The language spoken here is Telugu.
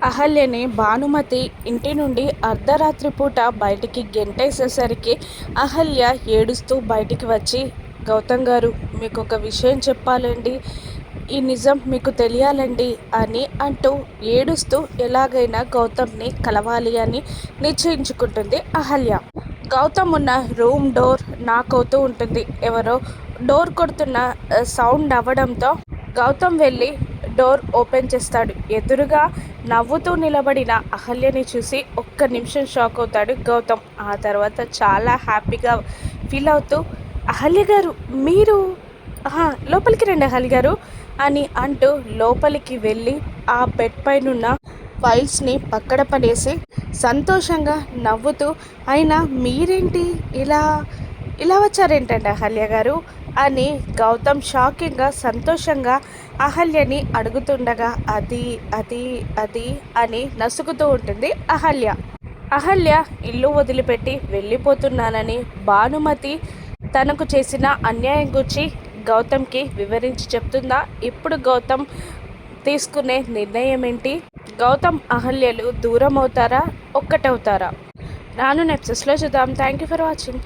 అహల్యని భానుమతి ఇంటి నుండి అర్ధరాత్రి పూట బయటికి గెంటేసేసరికి అహల్య ఏడుస్తూ బయటికి వచ్చి, గౌతమ్ గారు, మీకు ఒక విషయం చెప్పాలండి, ఈ నిజం మీకు తెలియాలండి అని అంటూ ఏడుస్తూ ఎలాగైనా గౌతమ్ని కలవాలి అని నిశ్చయించుకుంటుంది అహల్య. గౌతమ్ ఉన్న రూమ్ డోర్ నాక్ అవుతూ ఉంటుంది. ఎవరో డోర్ కొడుతున్న సౌండ్ అవ్వడంతో గౌతమ్ వెళ్ళి డోర్ ఓపెన్ చేస్తాడు. ఎదురుగా నవ్వుతూ నిలబడిన అహల్యని చూసి ఒక్క నిమిషం షాక్ అవుతాడు గౌతమ్. ఆ తర్వాత చాలా హ్యాపీగా ఫీల్ అవుతూ, అహల్య గారు మీరు లోపలికి రండి అహల్య గారు అని అంటూ లోపలికి వెళ్ళి ఆ బెడ్ పైనున్న ఫైల్స్ని పక్కన పడేసి సంతోషంగా నవ్వుతూ, అయినా మీరేంటి ఇలా ఇలా వచ్చారేంటండి అహల్య గారు అని గౌతమ్ షాకింగ్గా సంతోషంగా అహల్యని అడుగుతుండగా అది అది అది అని నసుగుతూ ఉంటుంది అహల్య. అహల్య ఇల్లు వదిలిపెట్టి వెళ్ళిపోతున్నానని భానుమతి తనకు చేసిన అన్యాయం గురించి గౌతమ్కి వివరించి చెప్తుందా? ఇప్పుడు గౌతమ్ తీసుకునే నిర్ణయం ఏంటి? గౌతమ్ అహల్యలు దూరం అవుతారా, ఒక్కటవుతారా? రాను ఎపిసోడ్స్లో చూద్దాం. Thank you for watching.